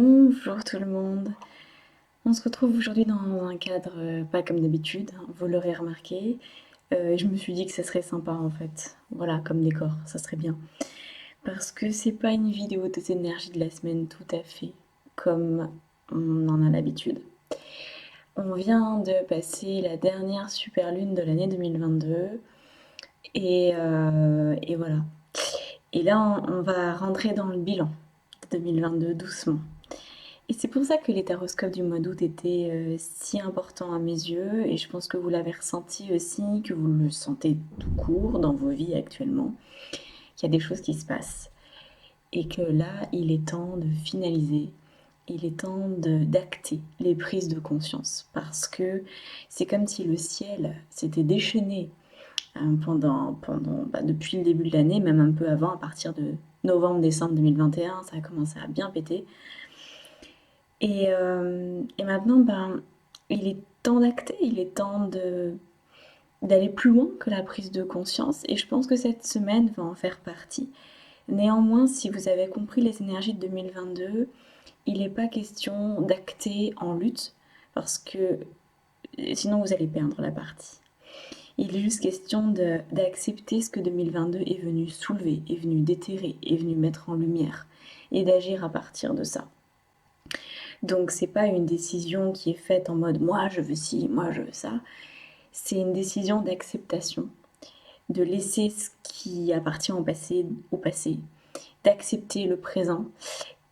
Bonjour tout le monde. On se retrouve aujourd'hui dans un cadre pas comme d'habitude, hein, vous l'aurez remarqué. Je me suis dit que ça serait sympa en fait. Voilà, comme décor, ça serait bien. Parce que c'est pas une vidéo des énergies de la semaine tout à fait comme on en a l'habitude. On vient de passer la dernière super lune de l'année 2022 et voilà. Et là, on va rentrer dans le bilan de 2022 doucement. Et c'est pour ça que les taroscopes du mois d'août étaient si importants à mes yeux, et je pense que vous l'avez ressenti aussi, que vous le sentez tout court dans vos vies actuellement, qu'il y a des choses qui se passent. Et que là, il est temps de finaliser, il est temps d'acter les prises de conscience, parce que c'est comme si le ciel s'était déchaîné depuis le début de l'année, même un peu avant, à partir de novembre-décembre 2021, ça a commencé à bien péter. Et maintenant, il est temps d'acter, il est temps d'aller plus loin que la prise de conscience. Et je pense que cette semaine va en faire partie. Néanmoins, si vous avez compris les énergies de 2022, il n'est pas question d'acter en lutte, parce que sinon vous allez perdre la partie. Il est juste question d'accepter ce que 2022 est venu soulever, est venu déterrer, est venu mettre en lumière, et d'agir à partir de ça. Donc c'est pas une décision qui est faite en mode moi je veux ci, moi je veux ça. C'est une décision d'acceptation, de laisser ce qui appartient au passé, d'accepter le présent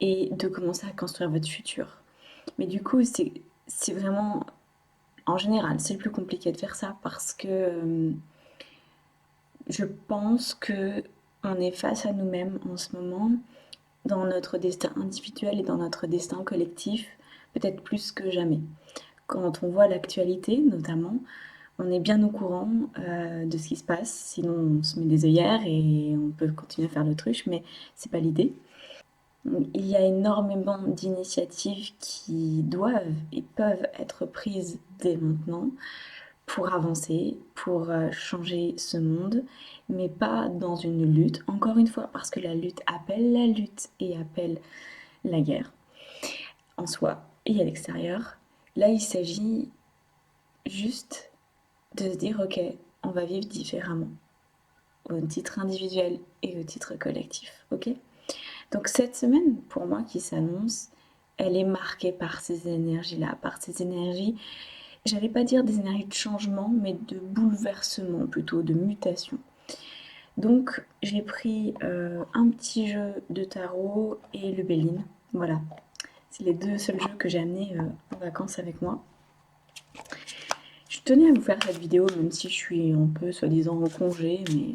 et de commencer à construire votre futur. Mais du coup, c'est vraiment, en général, c'est le plus compliqué de faire ça parce que je pense que on est face à nous-mêmes en ce moment, dans notre destin individuel et dans notre destin collectif, peut-être plus que jamais. Quand on voit l'actualité, notamment, on est bien au courant de ce qui se passe, sinon on se met des œillères et on peut continuer à faire l'autruche, mais c'est pas l'idée. Il y a énormément d'initiatives qui doivent et peuvent être prises dès maintenant pour avancer, pour changer ce monde, mais pas dans une lutte, encore une fois, parce que la lutte appelle la lutte et appelle la guerre en soi et à l'extérieur. Là, il s'agit juste de se dire ok, on va vivre différemment au titre individuel et au titre collectif, ok. Donc cette semaine pour moi qui s'annonce, elle est marquée par ces énergies-là, par ces énergies, j'allais pas dire des énergies de changement, mais de bouleversement plutôt, de mutation. Donc j'ai pris un petit jeu de tarot et le Béline, voilà. C'est les deux seuls jeux que j'ai amenés en vacances avec moi. Je tenais à vous faire cette vidéo, même si je suis un peu soi-disant en congé, mais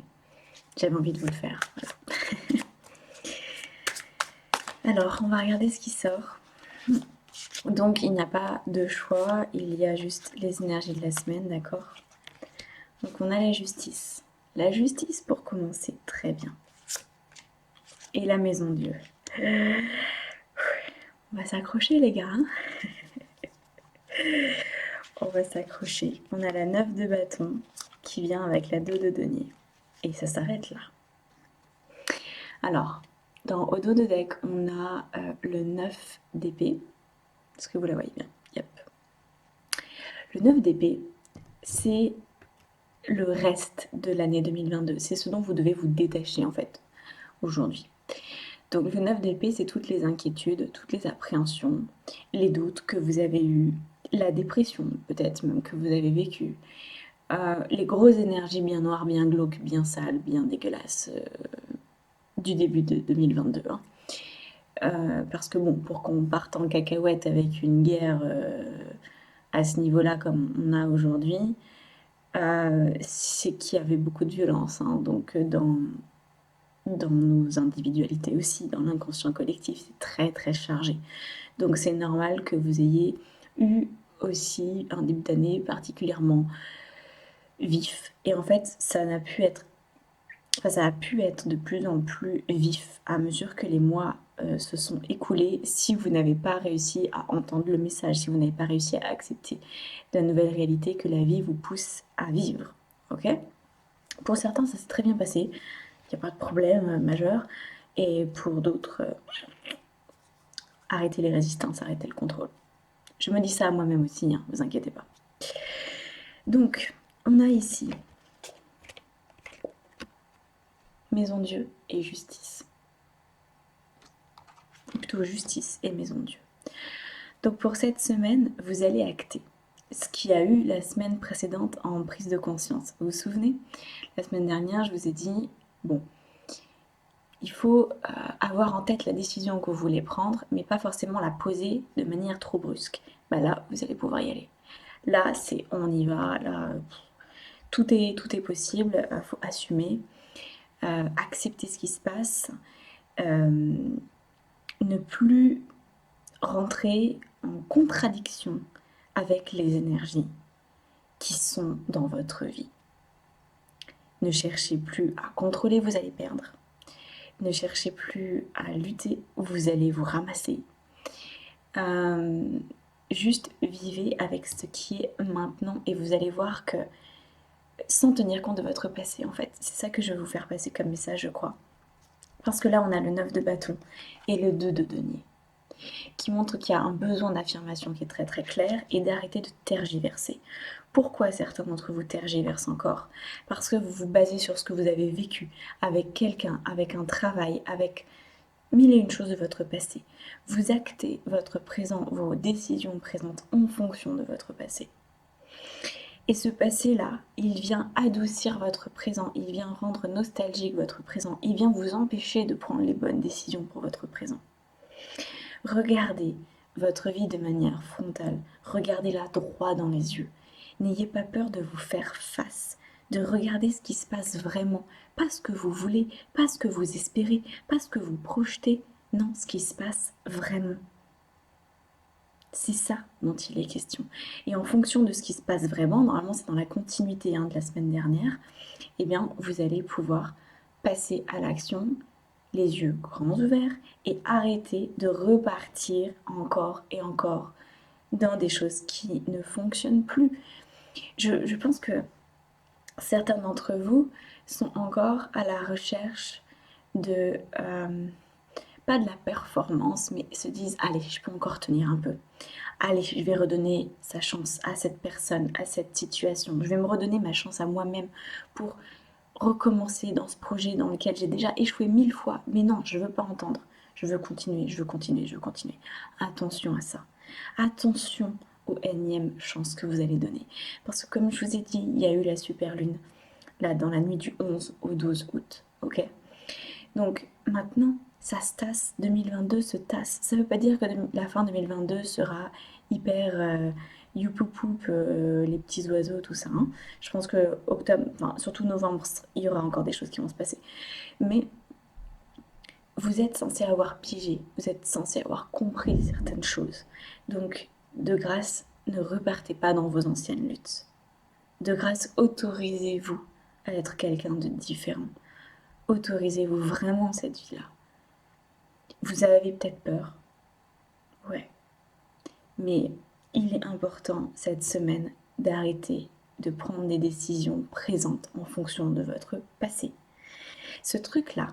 j'avais envie de vous le faire. Voilà. Alors, on va regarder ce qui sort. Donc, il n'y a pas de choix, il y a juste les énergies de la semaine, d'accord? Donc, on a la justice. La justice, pour commencer, très bien. Et la maison Dieu. On va s'accrocher, les gars. Hein. On va s'accrocher. On a la 9 de bâton qui vient avec la 2 de denier. Et ça s'arrête là. Alors, au dos de deck, on a le 9 d'épée. Est-ce que vous la voyez bien? Yep. Le 9 d'épée, c'est le reste de l'année 2022. C'est ce dont vous devez vous détacher en fait aujourd'hui. Donc le 9 d'épée, c'est toutes les inquiétudes, toutes les appréhensions, les doutes que vous avez eus, la dépression peut-être même que vous avez vécue, les grosses énergies bien noires, bien glauques, bien sales, bien dégueulasses du début de 2022. Hein. Parce que bon, pour qu'on parte en cacahuète avec une guerre à ce niveau-là comme on a aujourd'hui, c'est qu'il y avait beaucoup de violence. Hein, donc dans nos individualités aussi, dans l'inconscient collectif, c'est très très chargé. Donc c'est normal que vous ayez eu aussi un début d'année particulièrement vif. Et en fait, ça a pu être de plus en plus vif à mesure que les mois se sont écoulés. Si vous n'avez pas réussi à entendre le message, si vous n'avez pas réussi à accepter la nouvelle réalité que la vie vous pousse à vivre, ok? Pour certains, ça s'est très bien passé, il n'y a pas de problème majeur, et pour d'autres, arrêtez les résistances, arrêtez le contrôle. Je me dis ça à moi-même aussi, hein, vous inquiétez pas. Donc, on a ici Maison Dieu et justice. Ou plutôt justice et Maison Dieu. Donc pour cette semaine, vous allez acter ce qu'il y a eu la semaine précédente en prise de conscience. Vous vous souvenez? La semaine dernière, je vous ai dit, bon, il faut avoir en tête la décision que vous voulez prendre, mais pas forcément la poser de manière trop brusque. Bah là, vous allez pouvoir y aller. Là, c'est on y va, là, tout est possible, faut assumer, accepter ce qui se passe, ne plus rentrer en contradiction avec les énergies qui sont dans votre vie. Ne cherchez plus à contrôler, vous allez perdre. Ne cherchez plus à lutter, vous allez vous ramasser. Juste vivez avec ce qui est maintenant et vous allez voir que sans tenir compte de votre passé en fait. C'est ça que je vais vous faire passer comme message je crois. Parce que là on a le 9 de bâton et le 2 de denier qui montre qu'il y a un besoin d'affirmation qui est très très clair et d'arrêter de tergiverser. Pourquoi certains d'entre vous tergiversent encore? Parce que vous vous basez sur ce que vous avez vécu avec quelqu'un, avec un travail, avec mille et une choses de votre passé. Vous actez votre présent, vos décisions présentes en fonction de votre passé. Et ce passé-là, il vient adoucir votre présent, il vient rendre nostalgique votre présent, il vient vous empêcher de prendre les bonnes décisions pour votre présent. Regardez votre vie de manière frontale, regardez-la droit dans les yeux. N'ayez pas peur de vous faire face, de regarder ce qui se passe vraiment, pas ce que vous voulez, pas ce que vous espérez, pas ce que vous projetez, non, ce qui se passe vraiment. C'est ça dont il est question. Et en fonction de ce qui se passe vraiment, normalement c'est dans la continuité de la semaine dernière, eh bien vous allez pouvoir passer à l'action, les yeux grands ouverts, et arrêter de repartir encore et encore dans des choses qui ne fonctionnent plus. Je pense que certains d'entre vous sont encore à la recherche de, pas de la performance, mais se disent, allez, je peux encore tenir un peu. Allez, je vais redonner sa chance à cette personne, à cette situation. Je vais me redonner ma chance à moi-même pour recommencer dans ce projet dans lequel j'ai déjà échoué 1000 fois. Mais non, je ne veux pas entendre. Je veux continuer, je veux continuer, je veux continuer. Attention à ça. Attention aux énièmes chances que vous allez donner. Parce que comme je vous ai dit, il y a eu la super lune, là, dans la nuit du 11 au 12 août. Ok? Donc maintenant, ça se tasse, 2022 se tasse. Ça ne veut pas dire que la fin 2022 sera hyper youpoup, les petits oiseaux, tout ça. Hein. Je pense que octobre, enfin surtout novembre, il y aura encore des choses qui vont se passer. Mais vous êtes censé avoir pigé, vous êtes censé avoir compris certaines choses. Donc, de grâce, ne repartez pas dans vos anciennes luttes. De grâce, autorisez-vous à être quelqu'un de différent. Autorisez-vous vraiment cette vie-là. Vous avez peut-être peur, ouais. Mais il est important cette semaine d'arrêter de prendre des décisions présentes en fonction de votre passé. Ce truc-là,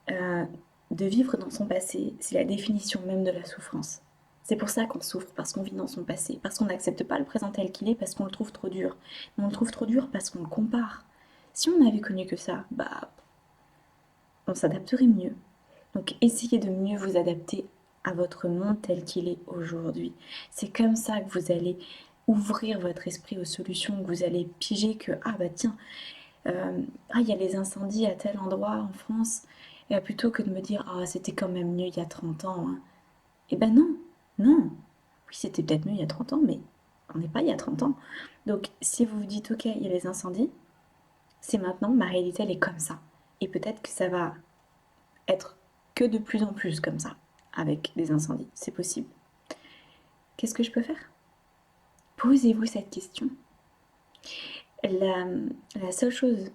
de vivre dans son passé, c'est la définition même de la souffrance. C'est pour ça qu'on souffre, parce qu'on vit dans son passé, parce qu'on n'accepte pas le présent tel qu'il est, parce qu'on le trouve trop dur. Mais on le trouve trop dur parce qu'on le compare. Si on avait connu que ça, bah, on s'adapterait mieux. Donc essayez de mieux vous adapter à votre monde tel qu'il est aujourd'hui. C'est comme ça que vous allez ouvrir votre esprit aux solutions, que vous allez piger que, ah bah tiens, il y a les incendies à tel endroit en France, et plutôt que de me dire, ah c'était quand même mieux il y a 30 ans. Hein. Eh ben non, non. Oui, c'était peut-être mieux il y a 30 ans, mais on n'est pas il y a 30 ans. Donc si vous vous dites, ok, il y a les incendies, c'est maintenant, ma réalité elle est comme ça. Et peut-être que ça va être que de plus en plus comme ça, avec des incendies, c'est possible. Qu'est-ce que je peux faire? Posez-vous cette question. La seule chose,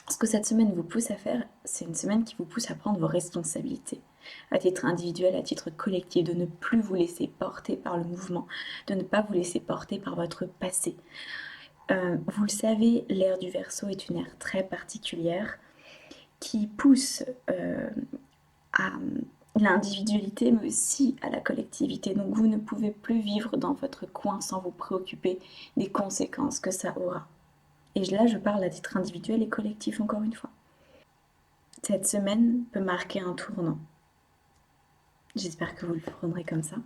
ce que cette semaine vous pousse à faire, c'est une semaine qui vous pousse à prendre vos responsabilités, à titre individuel, à titre collectif, de ne plus vous laisser porter par le mouvement, de ne pas vous laisser porter par votre passé. Vous le savez, l'ère du Verseau est une ère très particulière qui pousse à l'individualité, mais aussi à la collectivité. Donc vous ne pouvez plus vivre dans votre coin sans vous préoccuper des conséquences que ça aura. Et là, je parle à titre individuel et collectif encore une fois. Cette semaine peut marquer un tournant. J'espère que vous le prendrez comme ça.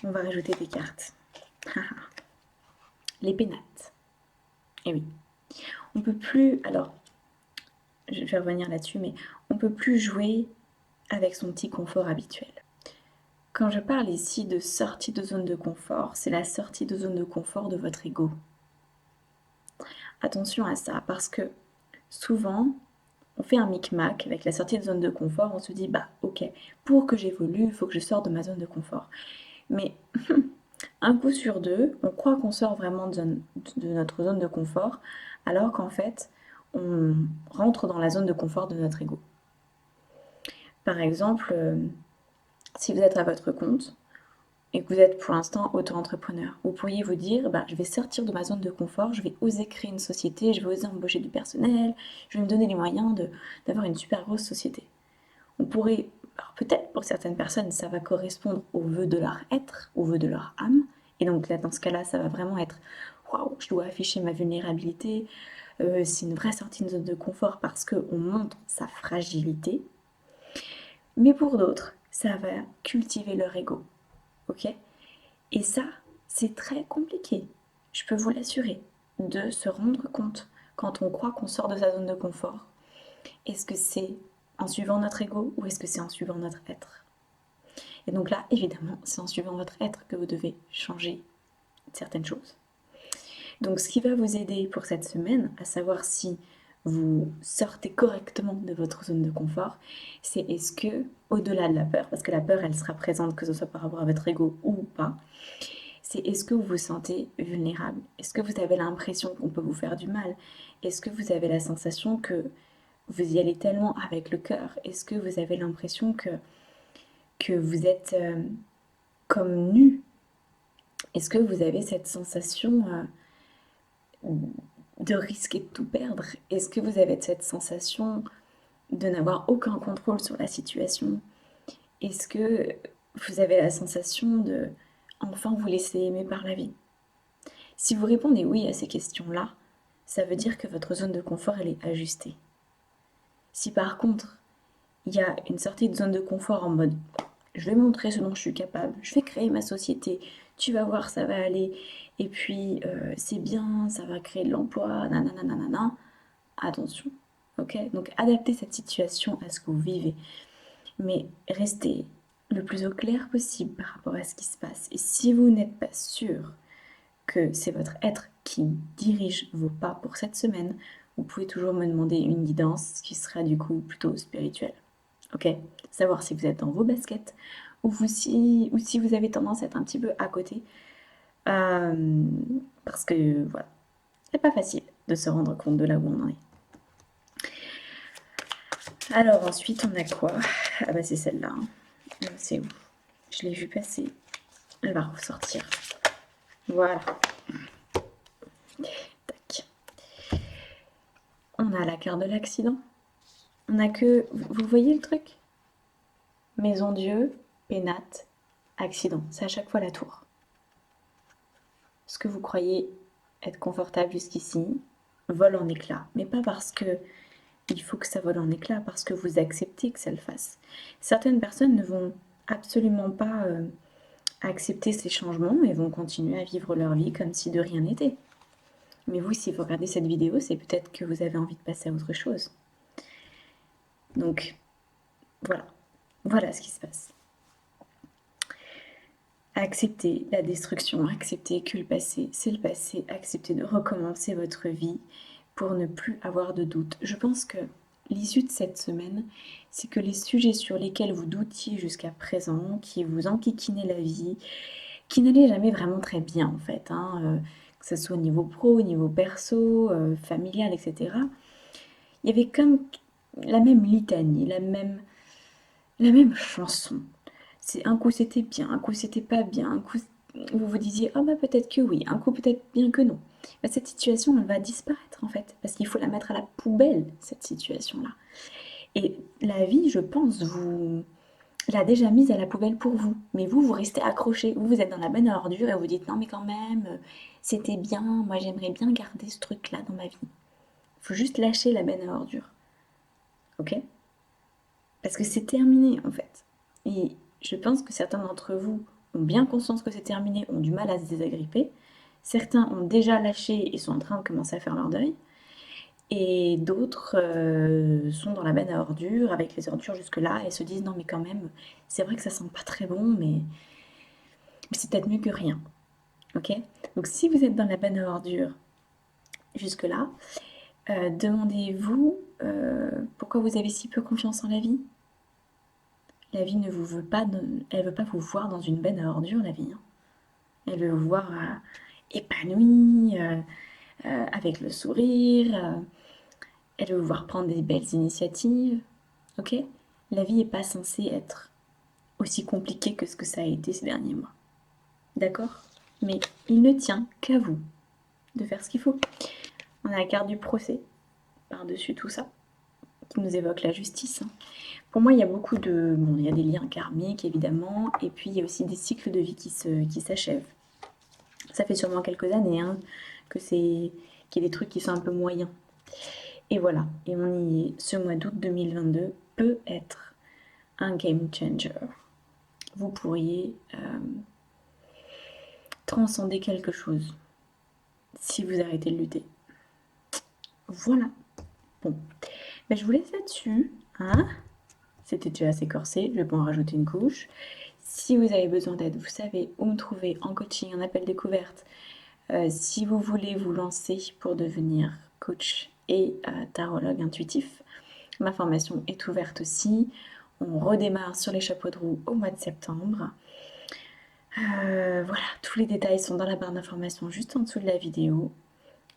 On va rajouter des cartes. Les pénates. Eh oui. On peut plus... Alors, je vais revenir là-dessus, mais on peut plus jouer avec son petit confort habituel. Quand je parle ici de sortie de zone de confort, c'est la sortie de zone de confort de votre ego. Attention à ça, parce que souvent, on fait un micmac avec la sortie de zone de confort, on se dit, bah ok, pour que j'évolue, il faut que je sorte de ma zone de confort. Mais un coup sur deux, on croit qu'on sort vraiment de notre zone de confort, alors qu'en fait, on rentre dans la zone de confort de notre ego. Par exemple, si vous êtes à votre compte et que vous êtes pour l'instant auto-entrepreneur, vous pourriez vous dire, bah, je vais sortir de ma zone de confort, je vais oser créer une société, je vais oser embaucher du personnel, je vais me donner les moyens d'avoir une super grosse société. On pourrait, alors peut-être pour certaines personnes, ça va correspondre aux vœux de leur être, aux vœux de leur âme, et donc là, dans ce cas-là, ça va vraiment être, waouh, je dois afficher ma vulnérabilité, c'est une vraie sortie de zone de confort parce qu'on montre sa fragilité. Mais pour d'autres, ça va cultiver leur ego. Ok? Et ça, c'est très compliqué, je peux vous l'assurer, de se rendre compte quand on croit qu'on sort de sa zone de confort. Est-ce que c'est en suivant notre ego ou est-ce que c'est en suivant notre être? Et donc là, évidemment, c'est en suivant votre être que vous devez changer certaines choses. Donc ce qui va vous aider pour cette semaine, à savoir si vous sortez correctement de votre zone de confort, c'est est-ce que, au-delà de la peur, parce que la peur, elle sera présente, que ce soit par rapport à votre ego ou pas, c'est est-ce que vous vous sentez vulnérable? Est-ce que vous avez l'impression qu'on peut vous faire du mal? Est-ce que vous avez la sensation que vous y allez tellement avec le cœur? Est-ce que vous avez l'impression que vous êtes comme nu? Est-ce que vous avez cette sensation de risquer de tout perdre? Est-ce que vous avez cette sensation de n'avoir aucun contrôle sur la situation? Est-ce que vous avez la sensation de enfin vous laisser aimer par la vie? Si vous répondez oui à ces questions-là, ça veut dire que votre zone de confort, elle est ajustée. Si par contre, il y a une sortie de zone de confort en mode je vais montrer ce dont je suis capable, je vais créer ma société, tu vas voir, ça va aller, et puis c'est bien, ça va créer de l'emploi, nanana, nanana, attention, ok? Donc adaptez cette situation à ce que vous vivez, mais restez le plus au clair possible par rapport à ce qui se passe. Et si vous n'êtes pas sûr que c'est votre être qui dirige vos pas pour cette semaine, vous pouvez toujours me demander une guidance qui sera du coup plutôt spirituelle. Ok? Savoir si vous êtes dans vos baskets ou si vous avez tendance à être un petit peu à côté. Parce que voilà, c'est pas facile de se rendre compte de là où on en est. Alors ensuite, on a quoi? Ah bah c'est celle-là. Hein. C'est où? Je l'ai vue passer. Elle va ressortir. Voilà. Tac. On a la carte de l'accident. On a que... Vous voyez le truc? Maison Dieu, pénate, accident. C'est à chaque fois la tour. Ce que vous croyez être confortable jusqu'ici vole en éclats. Mais pas parce que il faut que ça vole en éclats, parce que vous acceptez que ça le fasse. Certaines personnes ne vont absolument pas accepter ces changements et vont continuer à vivre leur vie comme si de rien n'était. Mais vous, si vous regardez cette vidéo, c'est peut-être que vous avez envie de passer à autre chose. Donc, voilà. Voilà ce qui se passe. Accepter la destruction, accepter que le passé, c'est le passé, accepter de recommencer votre vie pour ne plus avoir de doute. Je pense que l'issue de cette semaine, c'est que les sujets sur lesquels vous doutiez jusqu'à présent, qui vous enquiquinaient la vie, qui n'allaient jamais vraiment très bien en fait, que ce soit au niveau pro, au niveau perso, familial, etc. Il y avait comme la même litanie, la même chanson. C'est un coup c'était bien, un coup c'était pas bien, un coup vous vous disiez ah bah peut-être que oui, un coup peut-être bien que non. Bah, cette situation elle va disparaître en fait parce qu'il faut la mettre à la poubelle cette situation-là. Et la vie, je pense, vous l'a déjà mise à la poubelle pour vous. Mais vous, vous restez accroché. Vous êtes dans la benne à ordures et vous dites non, mais quand même, c'était bien. Moi, j'aimerais bien garder ce truc-là dans ma vie. Faut juste lâcher la benne à ordures. Ok? Parce que c'est terminé, en fait. Et je pense que certains d'entre vous ont bien conscience que c'est terminé, ont du mal à se désagripper. Certains ont déjà lâché et sont en train de commencer à faire leur deuil. Et d'autres sont dans la benne à ordures, avec les ordures jusque-là, et se disent non mais quand même, c'est vrai que ça sent pas très bon, mais c'est peut-être mieux que rien. Ok? Donc si vous êtes dans la benne à ordures jusque-là, demandez-vous pourquoi vous avez si peu confiance en la vie. La vie ne vous veut pas, elle veut pas vous voir dans une benne à ordures, la vie, hein. Elle veut vous voir épanoui, avec le sourire. Elle veut vous voir prendre des belles initiatives. Ok? La vie n'est pas censée être aussi compliquée que ce que ça a été ces derniers mois. D'accord? Mais il ne tient qu'à vous de faire ce qu'il faut. On a la carte du procès par-dessus tout ça, qui nous évoque la justice, hein. Pour moi, il y a beaucoup de... Bon, il y a des liens karmiques, évidemment, et puis il y a aussi des cycles de vie qui s'achèvent. Ça fait sûrement quelques années hein, qu'il y a des trucs qui sont un peu moyens. Et voilà, et on y est. Ce mois d'août 2022 peut être un game changer. Vous pourriez transcender quelque chose si vous arrêtez de lutter. Voilà. Bon, ben, je vous laisse là-dessus. Hein, c'était déjà assez corsé, je vais pas en rajouter une couche. Si vous avez besoin d'aide, vous savez où me trouver en coaching, en appel découverte. Si vous voulez vous lancer pour devenir coach et tarologue intuitif, ma formation est ouverte aussi. On redémarre sur les chapeaux de roue au mois de septembre. Voilà, tous les détails sont dans la barre d'informations juste en dessous de la vidéo.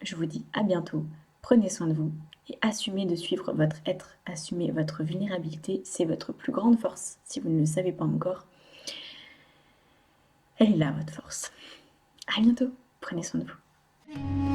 Je vous dis à bientôt, prenez soin de vous et assumez de suivre votre être, assumez votre vulnérabilité, c'est votre plus grande force. Si vous ne le savez pas encore, elle est là votre force. À bientôt, prenez soin de vous.